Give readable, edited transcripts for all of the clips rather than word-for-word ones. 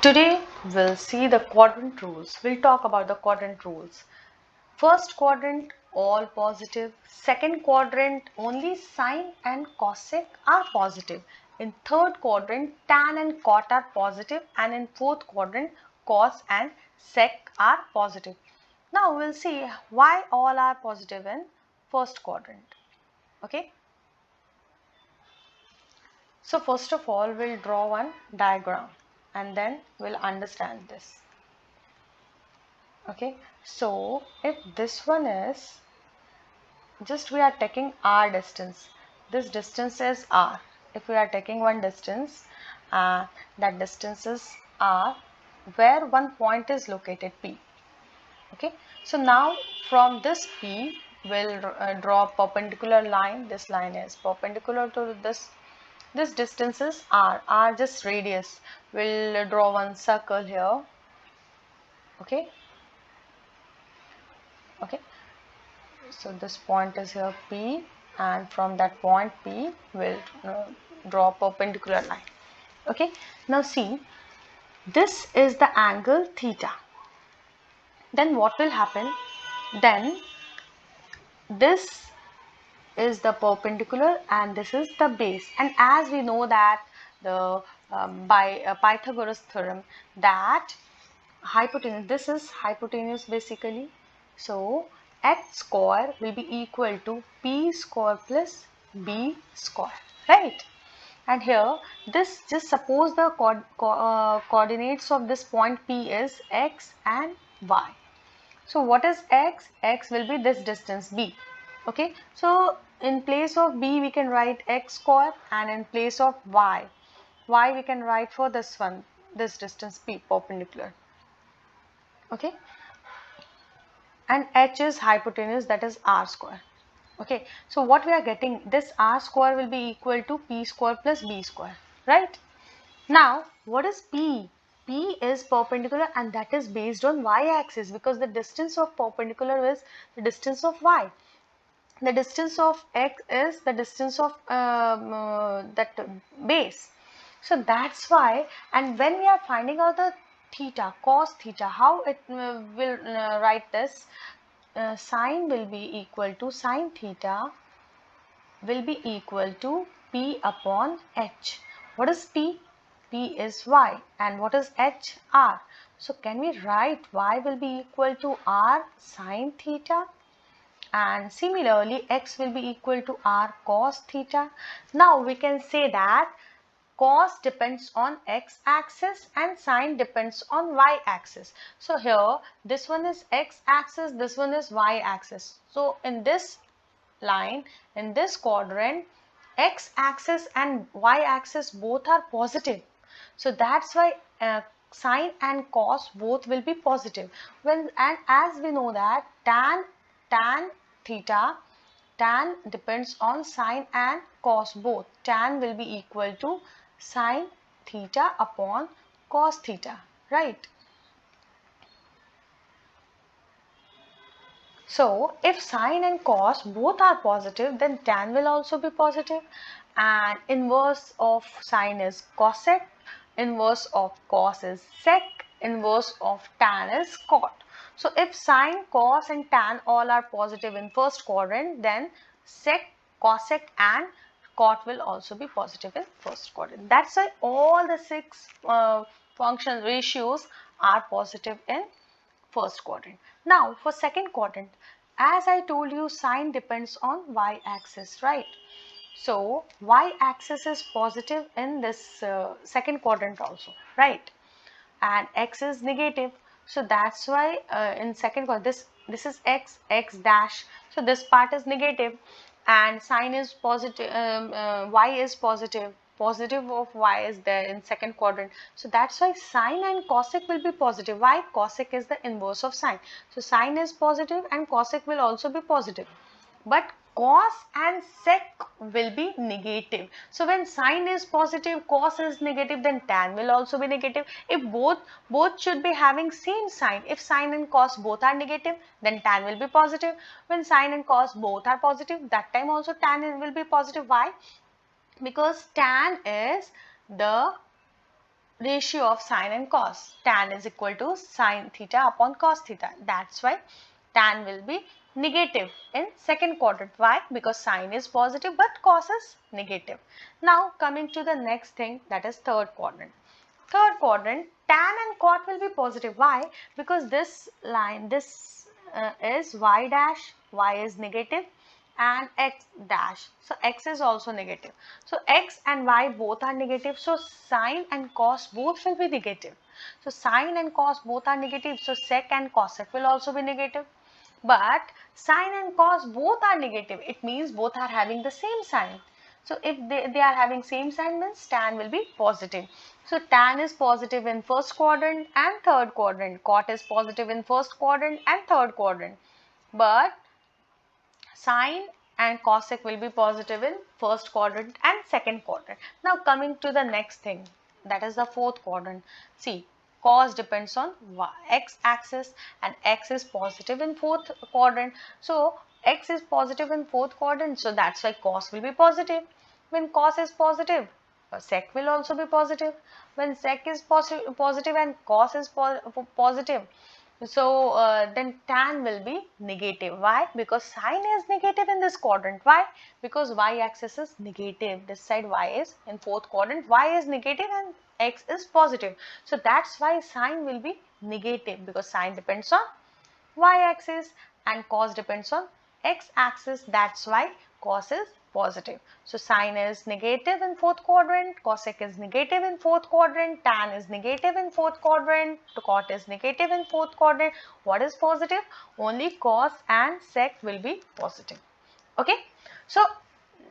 Today we'll see the quadrant rules. We'll talk about the quadrant rules. First quadrant all positive. Second quadrant only sine and cosec are positive. In third quadrant tan and cot are positive, and in fourth quadrant cos and sec are positive. Now we'll see why all are positive in first quadrant. Okay. So first of all we'll draw one diagram and then we'll understand this. Okay, so if this one is just we are taking r distance, this distance is r. If we are taking one distance, that distance is r, where one point is located p. Okay, so now from this p we'll draw a perpendicular line. This line is perpendicular to this distance is r just radius. We'll draw one circle here. Okay, okay, so this point is here P, and from that point P we'll draw a perpendicular line. Okay, now see, this is the angle theta. Then what will happen? Then this is the perpendicular and this is the base. And as we know that the by Pythagoras theorem, that hypotenuse, this is hypotenuse basically. So h square will be equal to p square plus b square, right? And here this, just suppose the coordinates of this point P is x and y. So what is x? X will be this distance b. Okay, so in place of b we can write x square, and in place of y we can write for this one, this distance p, perpendicular. Okay, and h is hypotenuse, that is r square. Okay, so what we are getting, this r square will be equal to p square plus b square, right? Now what is p? P is perpendicular and that is based on y-axis, because the distance of perpendicular is the distance of y. The distance of x is the distance of that base. So that's why, and when we are finding out the theta, cos theta, how it will write this? Sine will be equal to, sine theta will be equal to P upon H. What is P? P is Y, and what is H? R. So can we write Y will be equal to R sine theta? And similarly x will be equal to r cos theta. Now we can say that cos depends on x axis and sine depends on y axis. So here this one is x axis, this one is y axis. So in this line, in this quadrant, x axis and y axis both are positive. So that's why sine and cos both will be positive. When, and as we know that tan theta, tan depends on sine and cos both. Tan will be equal to sine theta upon cos theta, right? So if sine and cos both are positive, then tan will also be positive, and inverse of sine is cosec, inverse of cos is sec, inverse of tan is cot. So if sine, cos and tan all are positive in first quadrant, then sec, cosec and cot will also be positive in first quadrant. That's why all the six function ratios are positive in first quadrant. Now for second quadrant, as I told you, sine depends on y-axis, right? So y-axis is positive in this second quadrant also, right? And x is negative. So that's why in second quadrant, this is x dash. So this part is negative, and sine is positive, y is positive. Positive of y is there in second quadrant. So that's why sine and cosec will be positive. Why? Cosec is the inverse of sine. So sine is positive and cosec will also be positive. But cos and sec will be negative. So when sine is positive, cos is negative, then tan will also be negative. If both should be having same sign. If sine and cos both are negative, then tan will be positive. When sine and cos both are positive, that time also tan will be positive. Why? Because tan is the ratio of sine and cos. Tan is equal to sine theta upon cos theta. That's why tan will be negative in second quadrant. Why? Because sine is positive but cos is negative. Now coming to the next thing, that is third quadrant. Third quadrant, tan and cot will be positive. Why? Because this line, this is y dash, y is negative, and x dash. So x is also negative. So x and y both are negative. So sine and cos both will be negative. So sine and cos both are negative. So sec and cosec will also be negative. But sine and cos both are negative. It means both are having the same sign. So if they are having same sign, means tan will be positive. So tan is positive in first quadrant and third quadrant. Cot is positive in first quadrant and third quadrant. But sine and cosec will be positive in first quadrant and second quadrant. Now coming to the next thing, that is the fourth quadrant. See, cos depends on x axis and x is positive in fourth quadrant. So x is positive in fourth quadrant, so that's why cos will be positive. When cos is positive, sec will also be positive. When sec is positive and cos is positive, so then tan will be negative. Why? Because sine is negative in this quadrant. Why? Because y-axis is negative. This side y is in fourth quadrant. Y is negative and x is positive. So that's why sine will be negative, because sine depends on y-axis and cos depends on x-axis. That's why cos is positive. So sine is negative in fourth quadrant, cosec is negative in fourth quadrant, tan is negative in fourth quadrant, cot is negative in fourth quadrant. What is positive? Only cos and sec will be positive. Okay. So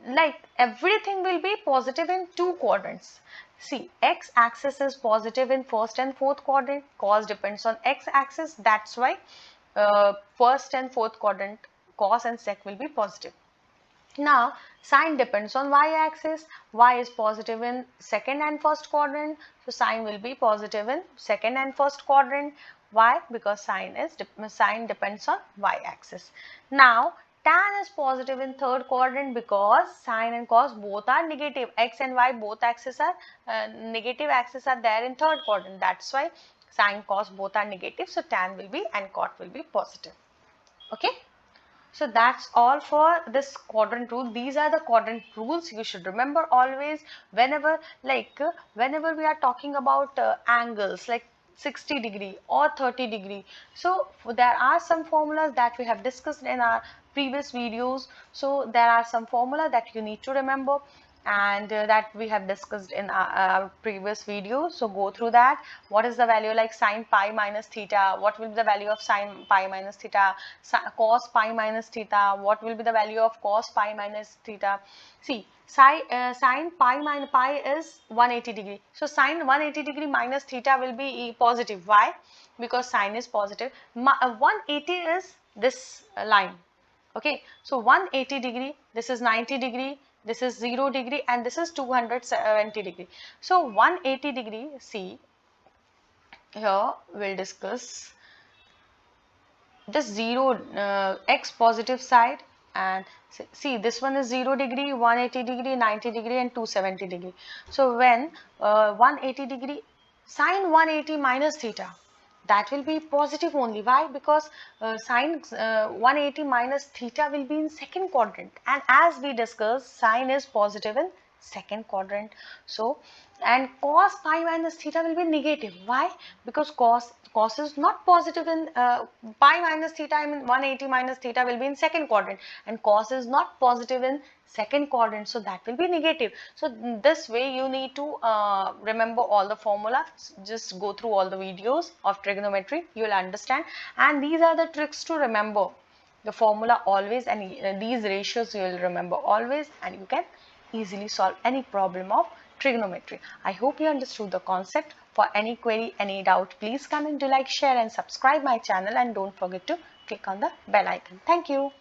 like everything will be positive in two quadrants. See, x-axis is positive in first and fourth quadrant. Cos depends on x-axis. That's why first and fourth quadrant cos and sec will be positive. Now sine depends on y-axis. Y is positive in second and first quadrant. So sine will be positive in second and first quadrant. Why? Because sine depends on y-axis. Now tan is positive in third quadrant because sine and cos both are negative. X and y both axes are negative axes are there in third quadrant. That's why sine cos both are negative. So tan will be and cot will be positive. Okay. So that's all for this quadrant rule. These are the quadrant rules you should remember always whenever we are talking about angles like 60 degree or 30 degree. So there are some formulas that we have discussed in our previous videos. So there are some formula that you need to remember, and that we have discussed in our previous video. So go through that. What is the value like sine pi minus theta? What will be the value of sine pi minus theta? Cos pi minus theta? What will be the value of cos pi minus theta? See, sine pi is 180 degree. So sine 180 degree minus theta will be positive. Why? Because sine is positive. 180 is this line. Okay, so 180 degree, this is 90 degree, this is 0 degree, and this is 270 degree. So 180 degree, see, here we'll discuss this 0 x positive side, and see this one is 0 degree, 180 degree, 90 degree and 270 degree. So when 180 degree, sine 180 minus theta, that will be positive only. Why? Because sine 180 minus theta will be in second quadrant, and as we discussed, sine is positive in second quadrant. So and cos pi minus theta will be negative. Why? Because cos is not positive in pi minus theta, I mean 180 minus theta will be in second quadrant, and cos is not positive in second quadrant, so that will be negative. So this way you need to remember all the formula. Just go through all the videos of trigonometry, you will understand, and these are the tricks to remember the formula always, and these ratios you will remember always, and you can easily solve any problem of trigonometry. I hope you understood the concept. For any query, any doubt, please comment, do like, share and subscribe my channel, and don't forget to click on the bell icon. Thank you.